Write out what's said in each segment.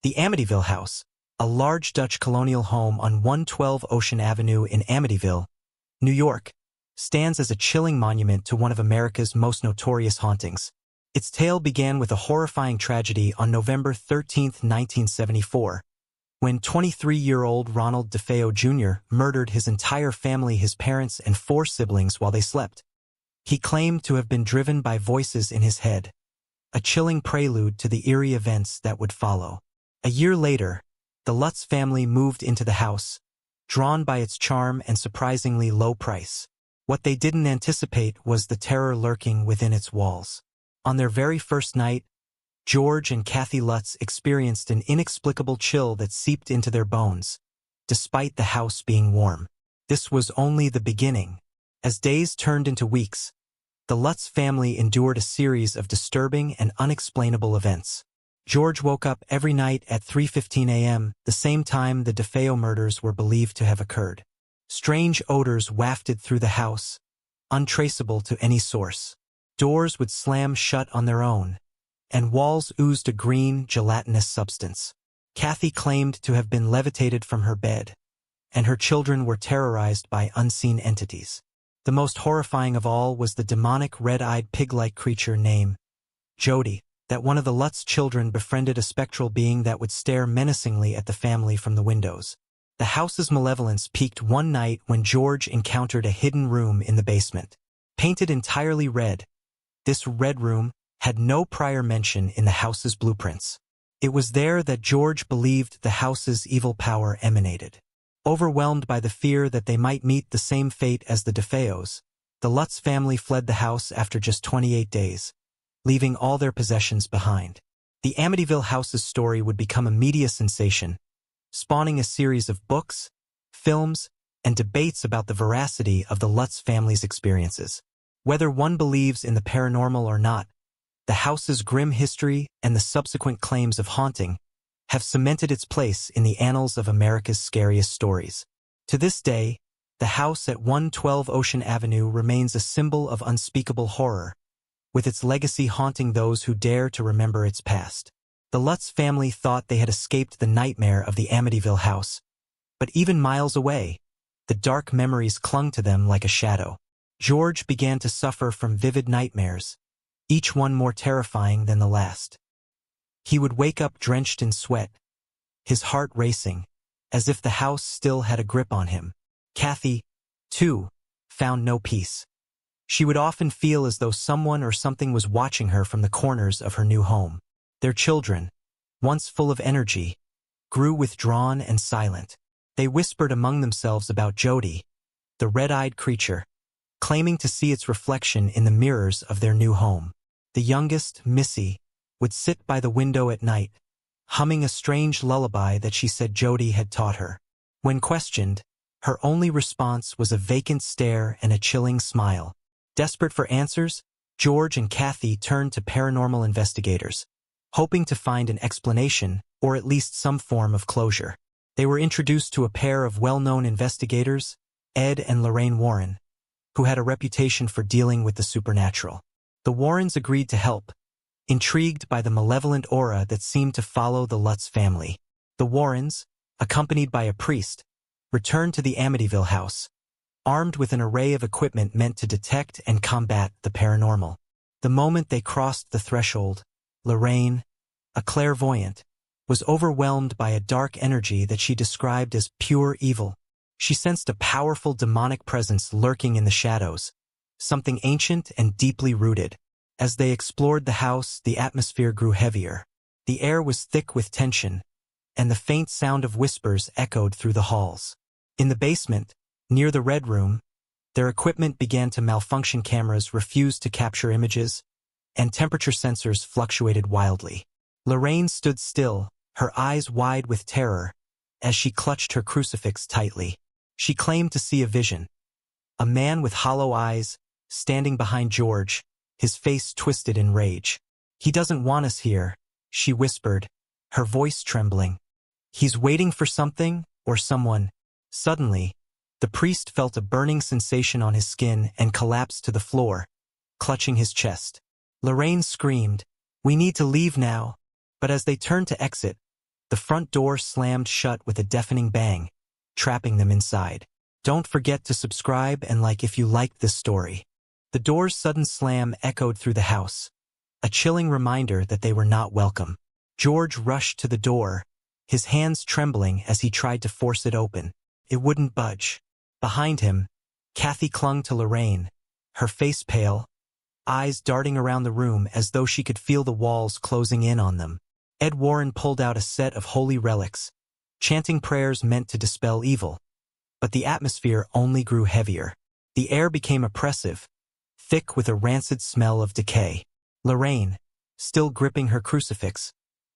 The Amityville House, a large Dutch colonial home on 112 Ocean Avenue in Amityville, New York, stands as a chilling monument to one of America's most notorious hauntings. Its tale began with a horrifying tragedy on November 13, 1974, when 23-year-old Ronald DeFeo Jr. murdered his entire family, his parents, and 4 siblings while they slept. He claimed to have been driven by voices in his head, a chilling prelude to the eerie events that would follow. A year later, the Lutz family moved into the house, drawn by its charm and surprisingly low price. What they didn't anticipate was the terror lurking within its walls. On their very first night, George and Kathy Lutz experienced an inexplicable chill that seeped into their bones, despite the house being warm. This was only the beginning. As days turned into weeks, the Lutz family endured a series of disturbing and unexplainable events. George woke up every night at 3:15 a.m., the same time the DeFeo murders were believed to have occurred. Strange odors wafted through the house, untraceable to any source. Doors would slam shut on their own, and walls oozed a green, gelatinous substance. Kathy claimed to have been levitated from her bed, and her children were terrorized by unseen entities. The most horrifying of all was the demonic red-eyed pig-like creature named Jody, that one of the Lutz children befriended, a spectral being that would stare menacingly at the family from the windows. The house's malevolence peaked one night when George encountered a hidden room in the basement. Painted entirely red, this red room had no prior mention in the house's blueprints. It was there that George believed the house's evil power emanated. Overwhelmed by the fear that they might meet the same fate as the DeFeos, the Lutz family fled the house after just 28 days, leaving all their possessions behind. The Amityville house's story would become a media sensation, spawning a series of books, films, and debates about the veracity of the Lutz family's experiences. Whether one believes in the paranormal or not, the house's grim history and the subsequent claims of haunting have cemented its place in the annals of America's scariest stories. To this day, the house at 112 Ocean Avenue remains a symbol of unspeakable horror, with its legacy haunting those who dare to remember its past. The Lutz family thought they had escaped the nightmare of the Amityville house, but even miles away, the dark memories clung to them like a shadow. George began to suffer from vivid nightmares, each one more terrifying than the last. He would wake up drenched in sweat, his heart racing, as if the house still had a grip on him. Kathy, too, found no peace. She would often feel as though someone or something was watching her from the corners of her new home. Their children, once full of energy, grew withdrawn and silent. They whispered among themselves about Jody, the red-eyed creature, claiming to see its reflection in the mirrors of their new home. The youngest, Missy, would sit by the window at night, humming a strange lullaby that she said Jody had taught her. When questioned, her only response was a vacant stare and a chilling smile. Desperate for answers, George and Kathy turned to paranormal investigators, hoping to find an explanation or at least some form of closure. They were introduced to a pair of well-known investigators, Ed and Lorraine Warren, who had a reputation for dealing with the supernatural. The Warrens agreed to help, intrigued by the malevolent aura that seemed to follow the Lutz family. The Warrens, accompanied by a priest, returned to the Amityville house, armed with an array of equipment meant to detect and combat the paranormal. The moment they crossed the threshold, Lorraine, a clairvoyant, was overwhelmed by a dark energy that she described as pure evil. She sensed a powerful demonic presence lurking in the shadows, something ancient and deeply rooted. As they explored the house, the atmosphere grew heavier. The air was thick with tension, and the faint sound of whispers echoed through the halls. In the basement, near the Red Room, their equipment began to malfunction. Cameras refused to capture images, and temperature sensors fluctuated wildly. Lorraine stood still, her eyes wide with terror, as she clutched her crucifix tightly. She claimed to see a vision. A man with hollow eyes, standing behind George, his face twisted in rage. "He doesn't want us here," she whispered, her voice trembling. "He's waiting for something or someone." Suddenly, the priest felt a burning sensation on his skin and collapsed to the floor, clutching his chest. Lorraine screamed, "We need to leave now." But as they turned to exit, The front door slammed shut with a deafening bang, trapping them inside. Don't forget to subscribe and like if you liked this story. The door's sudden slam echoed through the house, a chilling reminder that they were not welcome. George rushed to the door, his hands trembling as he tried to force it open. It wouldn't budge. Behind him, Kathy clung to Lorraine, her face pale, eyes darting around the room as though she could feel the walls closing in on them. Ed Warren pulled out a set of holy relics, chanting prayers meant to dispel evil. But the atmosphere only grew heavier. The air became oppressive, thick with a rancid smell of decay. Lorraine, still gripping her crucifix,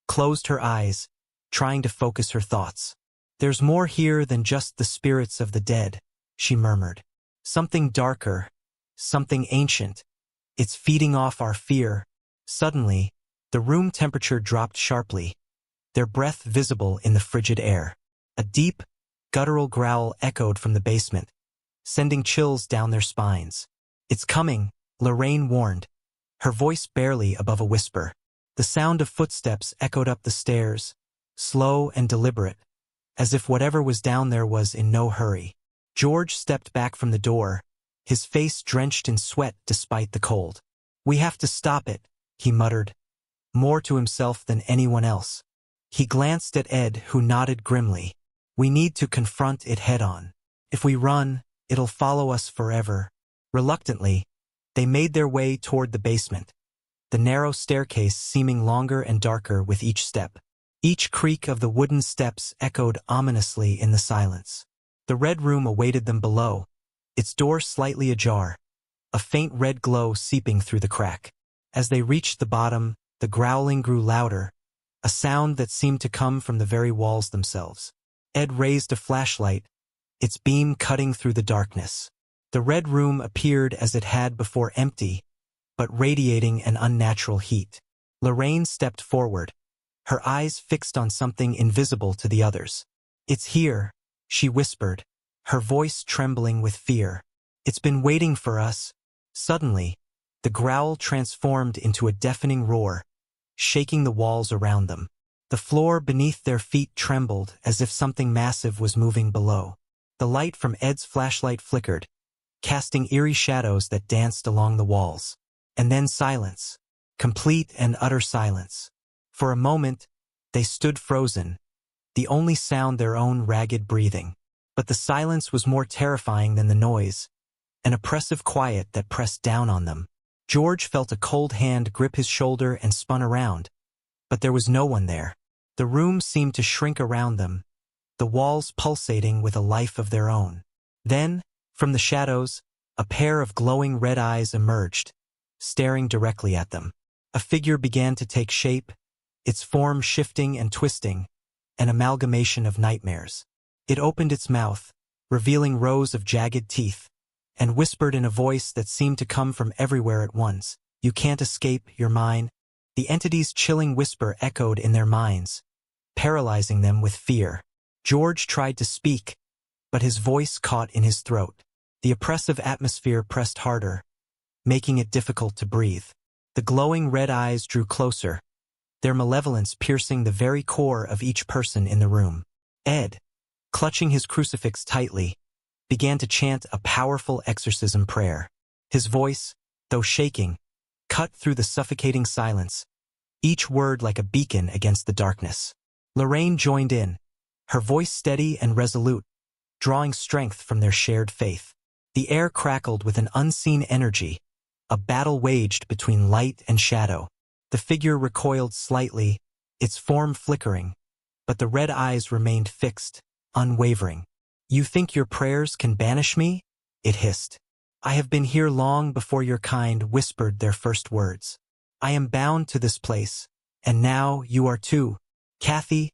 closed her eyes, trying to focus her thoughts. "There's more here than just the spirits of the dead," she murmured. "Something darker, something ancient. It's feeding off our fear." Suddenly, the room temperature dropped sharply, their breath visible in the frigid air. A deep, guttural growl echoed from the basement, sending chills down their spines. "It's coming," Lorraine warned, her voice barely above a whisper. The sound of footsteps echoed up the stairs, slow and deliberate, as if whatever was down there was in no hurry. George stepped back from the door, his face drenched in sweat despite the cold. "We have to stop it," he muttered, more to himself than anyone else. He glanced at Ed, who nodded grimly. "We need to confront it head-on. If we run, it'll follow us forever." Reluctantly, they made their way toward the basement, the narrow staircase seeming longer and darker with each step. Each creak of the wooden steps echoed ominously in the silence. The red room awaited them below, its door slightly ajar, a faint red glow seeping through the crack. As they reached the bottom, the growling grew louder, a sound that seemed to come from the very walls themselves. Ed raised a flashlight, its beam cutting through the darkness. The red room appeared as it had before, empty, but radiating an unnatural heat. Lorraine stepped forward, her eyes fixed on something invisible to the others. "It's here," she whispered, her voice trembling with fear. "It's been waiting for us." Suddenly, the growl transformed into a deafening roar, shaking the walls around them. The floor beneath their feet trembled as if something massive was moving below. The light from Ed's flashlight flickered, casting eerie shadows that danced along the walls. And then silence, complete and utter silence. For a moment, they stood frozen, the only sound their own ragged breathing. But the silence was more terrifying than the noise, an oppressive quiet that pressed down on them. George felt a cold hand grip his shoulder and spun around, but there was no one there. The room seemed to shrink around them, the walls pulsating with a life of their own. Then, from the shadows, a pair of glowing red eyes emerged, staring directly at them. A figure began to take shape, its form shifting and twisting, an amalgamation of nightmares. It opened its mouth, revealing rows of jagged teeth, and whispered in a voice that seemed to come from everywhere at once, "You can't escape, you're mine." The entity's chilling whisper echoed in their minds, paralyzing them with fear. George tried to speak, but his voice caught in his throat. The oppressive atmosphere pressed harder, making it difficult to breathe. The glowing red eyes drew closer, their malevolence piercing the very core of each person in the room. Ed, clutching his crucifix tightly, began to chant a powerful exorcism prayer. His voice, though shaking, cut through the suffocating silence, each word like a beacon against the darkness. Lorraine joined in, her voice steady and resolute, drawing strength from their shared faith. The air crackled with an unseen energy, a battle waged between light and shadow. The figure recoiled slightly, its form flickering, but the red eyes remained fixed, unwavering. "You think your prayers can banish me?" it hissed. "I have been here long before your kind whispered their first words. I am bound to this place, and now you are too." Kathy,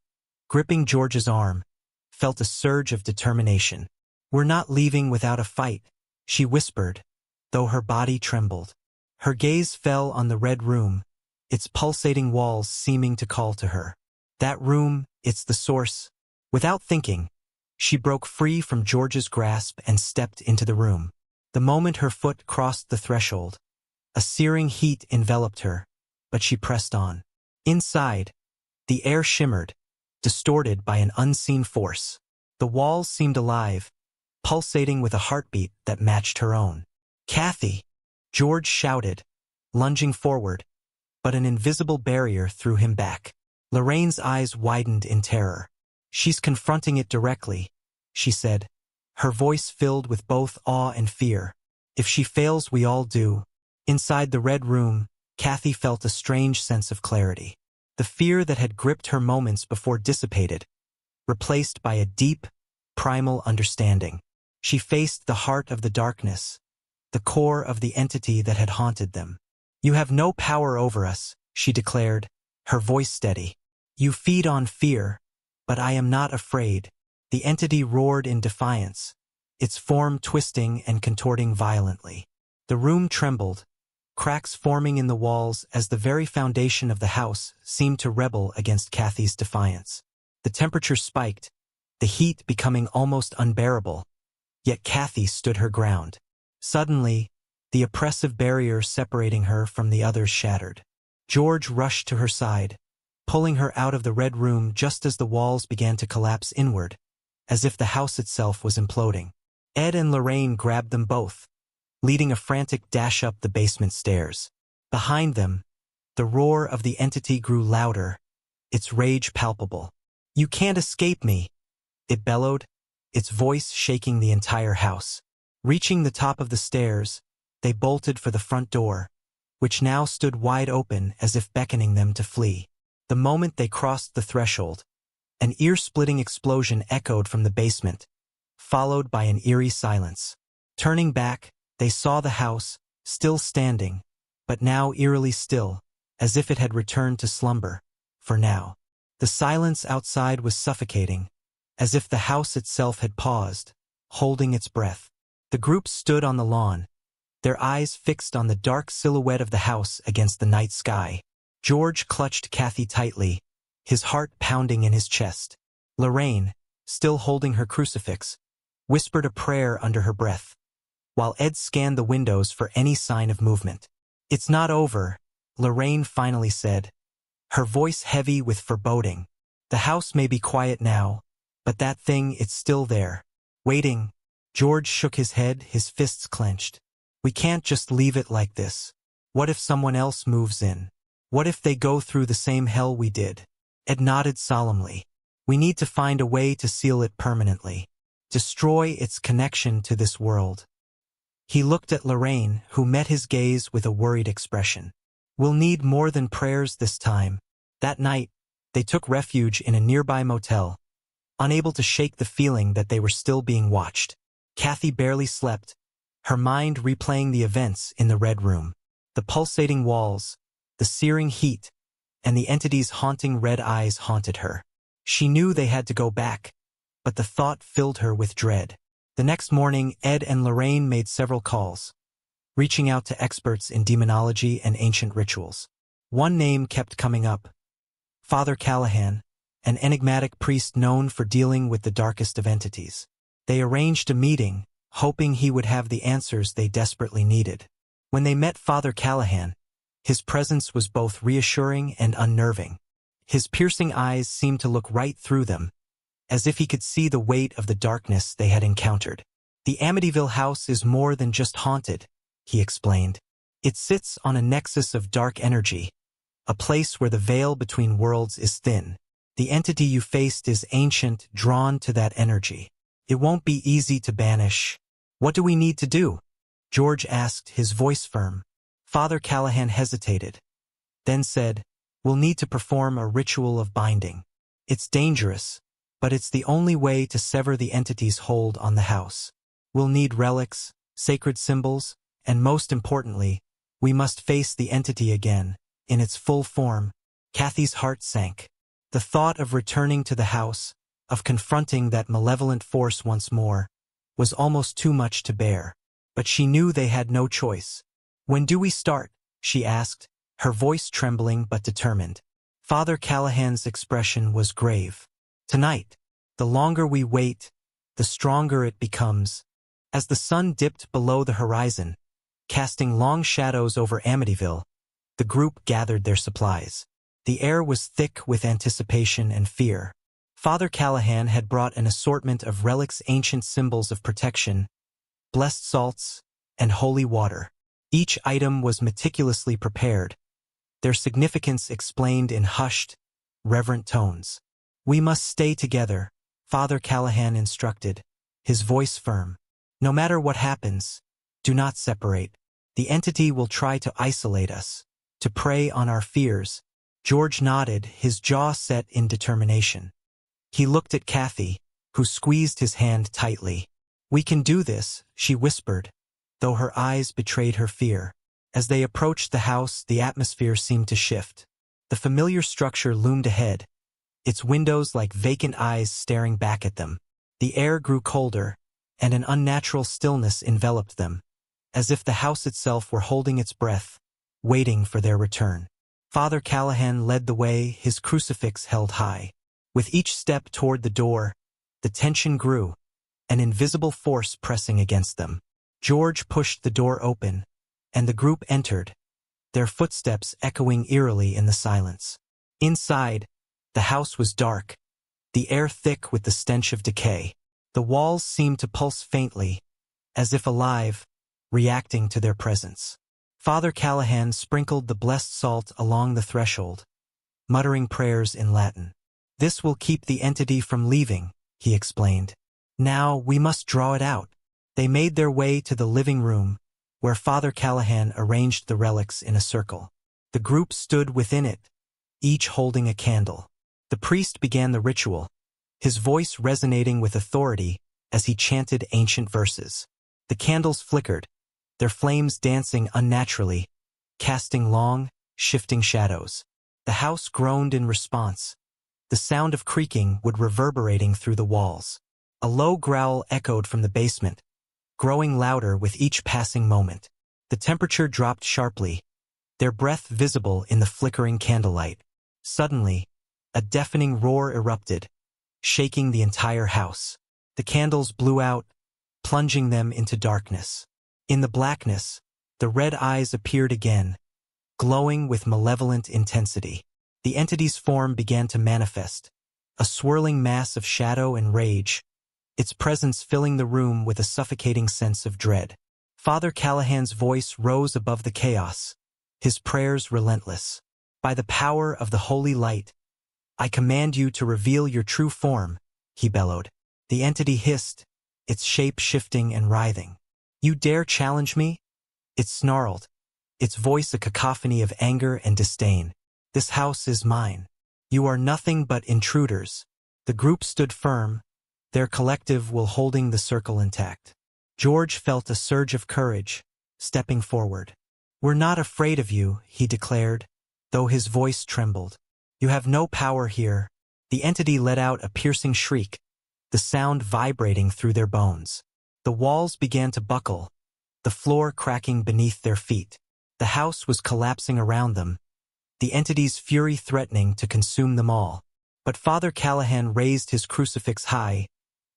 gripping George's arm, felt a surge of determination. "We're not leaving without a fight," she whispered, though her body trembled. Her gaze fell on the red room, its pulsating walls seeming to call to her. "That room, it's the source." Without thinking, she broke free from George's grasp and stepped into the room. The moment her foot crossed the threshold, a searing heat enveloped her, but she pressed on. Inside, the air shimmered, distorted by an unseen force. The walls seemed alive, pulsating with a heartbeat that matched her own. "Kathy!" George shouted, lunging forward, but an invisible barrier threw him back. Lorraine's eyes widened in terror. "She's confronting it directly," she said, her voice filled with both awe and fear. "If she fails, we all do." Inside the red room, Kathy felt a strange sense of clarity. The fear that had gripped her moments before dissipated, replaced by a deep, primal understanding. She faced the heart of the darkness, the core of the entity that had haunted them. "You have no power over us," she declared, her voice steady. "You feed on fear, but I am not afraid." The entity roared in defiance, its form twisting and contorting violently. The room trembled, cracks forming in the walls as the very foundation of the house seemed to rebel against Kathy's defiance. The temperature spiked, the heat becoming almost unbearable, yet Kathy stood her ground. Suddenly, the oppressive barrier separating her from the others shattered. George rushed to her side, pulling her out of the red room just as the walls began to collapse inward, as if the house itself was imploding. Ed and Lorraine grabbed them both, leading a frantic dash up the basement stairs. Behind them, the roar of the entity grew louder, its rage palpable. "You can't escape me," it bellowed, its voice shaking the entire house. Reaching the top of the stairs, they bolted for the front door, which now stood wide open as if beckoning them to flee. The moment they crossed the threshold, an ear-splitting explosion echoed from the basement, followed by an eerie silence. Turning back, they saw the house, still standing, but now eerily still, as if it had returned to slumber, for now. The silence outside was suffocating, as if the house itself had paused, holding its breath. The group stood on the lawn, their eyes fixed on the dark silhouette of the house against the night sky. George clutched Kathy tightly, his heart pounding in his chest. Lorraine, still holding her crucifix, whispered a prayer under her breath, while Ed scanned the windows for any sign of movement. "It's not over," Lorraine finally said, her voice heavy with foreboding. "The house may be quiet now, but that thing, it's still there, waiting." George shook his head, his fists clenched. "We can't just leave it like this. What if someone else moves in? What if they go through the same hell we did?" Ed nodded solemnly. "We need to find a way to seal it permanently. Destroy its connection to this world." He looked at Lorraine, who met his gaze with a worried expression. "We'll need more than prayers this time." That night, they took refuge in a nearby motel, unable to shake the feeling that they were still being watched. Kathy barely slept, her mind replaying the events in the red room. The pulsating walls, the searing heat, and the entity's haunting red eyes haunted her. She knew they had to go back, but the thought filled her with dread. The next morning, Ed and Lorraine made several calls, reaching out to experts in demonology and ancient rituals. One name kept coming up: Father Callahan, an enigmatic priest known for dealing with the darkest of entities. They arranged a meeting, hoping he would have the answers they desperately needed. When they met Father Callahan, his presence was both reassuring and unnerving. His piercing eyes seemed to look right through them, as if he could see the weight of the darkness they had encountered. "The Amityville house is more than just haunted," he explained. "It sits on a nexus of dark energy, a place where the veil between worlds is thin. The entity you faced is ancient, drawn to that energy. It won't be easy to banish." "What do we need to do?" George asked, his voice firm. Father Callahan hesitated, then said, "We'll need to perform a ritual of binding. It's dangerous, but it's the only way to sever the entity's hold on the house. We'll need relics, sacred symbols, and most importantly, we must face the entity again, in its full form." Kathy's heart sank. The thought of returning to the house, of confronting that malevolent force once more, was almost too much to bear. But she knew they had no choice. "When do we start?" she asked, her voice trembling but determined. Father Callahan's expression was grave. "Tonight. The longer we wait, the stronger it becomes." As the sun dipped below the horizon, casting long shadows over Amityville, the group gathered their supplies. The air was thick with anticipation and fear. Father Callahan had brought an assortment of relics, ancient symbols of protection, blessed salts, and holy water. Each item was meticulously prepared, their significance explained in hushed, reverent tones. "We must stay together," Father Callahan instructed, his voice firm. "No matter what happens, do not separate. The entity will try to isolate us, to prey on our fears." George nodded, his jaw set in determination. He looked at Kathy, who squeezed his hand tightly. "We can do this," she whispered, though her eyes betrayed her fear. As they approached the house, the atmosphere seemed to shift. The familiar structure loomed ahead, its windows like vacant eyes staring back at them. The air grew colder, and an unnatural stillness enveloped them, as if the house itself were holding its breath, waiting for their return. Father Callahan led the way, his crucifix held high. With each step toward the door, the tension grew, an invisible force pressing against them. George pushed the door open, and the group entered, their footsteps echoing eerily in the silence. Inside, the house was dark, the air thick with the stench of decay. The walls seemed to pulse faintly, as if alive, reacting to their presence. Father Callahan sprinkled the blessed salt along the threshold, muttering prayers in Latin. "This will keep the entity from leaving," he explained. "Now we must draw it out." They made their way to the living room, where Father Callahan arranged the relics in a circle. The group stood within it, each holding a candle. The priest began the ritual, his voice resonating with authority as he chanted ancient verses. The candles flickered, their flames dancing unnaturally, casting long, shifting shadows. The house groaned in response, the sound of creaking would reverberating through the walls. A low growl echoed from the basement, growing louder with each passing moment. The temperature dropped sharply, their breath visible in the flickering candlelight. Suddenly, a deafening roar erupted, shaking the entire house. The candles blew out, plunging them into darkness. In the blackness, the red eyes appeared again, glowing with malevolent intensity. The entity's form began to manifest, a swirling mass of shadow and rage, its presence filling the room with a suffocating sense of dread. Father Callahan's voice rose above the chaos, his prayers relentless. "By the power of the holy light, I command you to reveal your true form," he bellowed. The entity hissed, its shape shifting and writhing. "You dare challenge me?" It snarled, its voice a cacophony of anger and disdain. "This house is mine. You are nothing but intruders." The group stood firm, their collective will holding the circle intact. George felt a surge of courage, stepping forward. "We're not afraid of you," he declared, though his voice trembled. "You have no power here." The entity let out a piercing shriek, the sound vibrating through their bones. The walls began to buckle, the floor cracking beneath their feet. The house was collapsing around them, the entity's fury threatening to consume them all. But Father Callahan raised his crucifix high,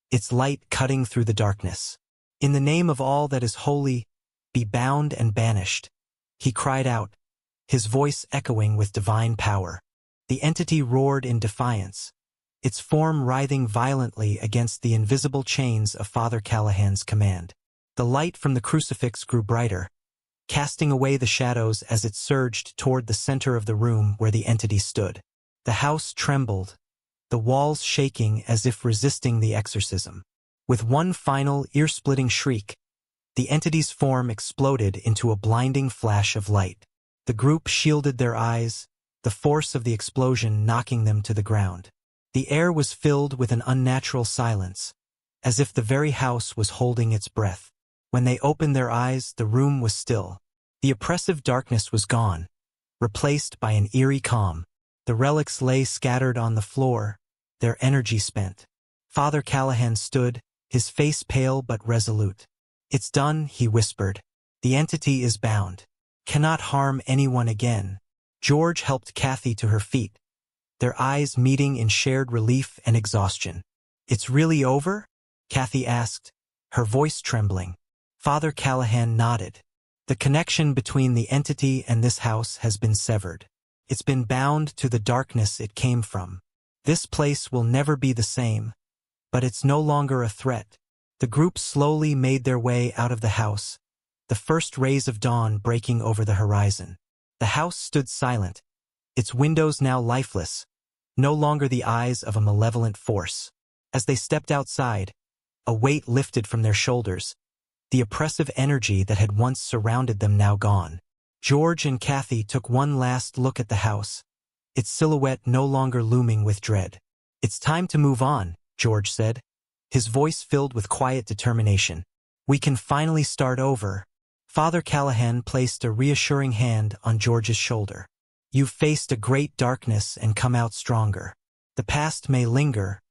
its light cutting through the darkness. "In the name of all that is holy, be bound and banished," he cried out, his voice echoing with divine power. The entity roared in defiance, its form writhing violently against the invisible chains of Father Callahan's command. The light from the crucifix grew brighter, casting away the shadows as it surged toward the center of the room where the entity stood. The house trembled, the walls shaking as if resisting the exorcism. With one final ear-splitting shriek, the entity's form exploded into a blinding flash of light. The group shielded their eyes, the force of the explosion knocking them to the ground. The air was filled with an unnatural silence, as if the very house was holding its breath. When they opened their eyes, the room was still. The oppressive darkness was gone, replaced by an eerie calm. The relics lay scattered on the floor, their energy spent. Father Callahan stood, his face pale but resolute. "It's done," he whispered. "The entity is bound. Cannot harm anyone again." George helped Kathy to her feet, their eyes meeting in shared relief and exhaustion. "It's really over?" Kathy asked, her voice trembling. Father Callahan nodded. "The connection between the entity and this house has been severed. It's been bound to the darkness it came from. This place will never be the same. But it's no longer a threat. The group slowly made their way out of the house, the first rays of dawn breaking over the horizon. The house stood silent, its windows now lifeless, no longer the eyes of a malevolent force. As they stepped outside, a weight lifted from their shoulders, the oppressive energy that had once surrounded them now gone. George and Kathy took one last look at the house, its silhouette no longer looming with dread. "It's time to move on," George said, his voice filled with quiet determination. "We can finally start over." Father Callahan placed a reassuring hand on George's shoulder. "You've faced a great darkness and come out stronger. The past may linger,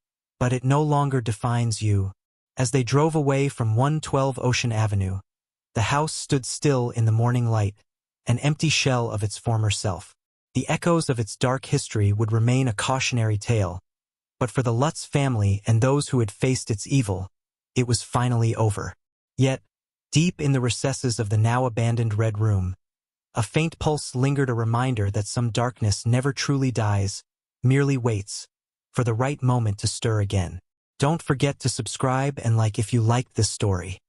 but it no longer defines you." As they drove away from 112 Ocean Avenue, the house stood still in the morning light, an empty shell of its former self. The echoes of its dark history would remain a cautionary tale, but for the Lutz family and those who had faced its evil, it was finally over. Yet, deep in the recesses of the now abandoned Red Room, a faint pulse lingered, a reminder that some darkness never truly dies, merely waits for the right moment to stir again. Don't forget to subscribe and like if you liked this story.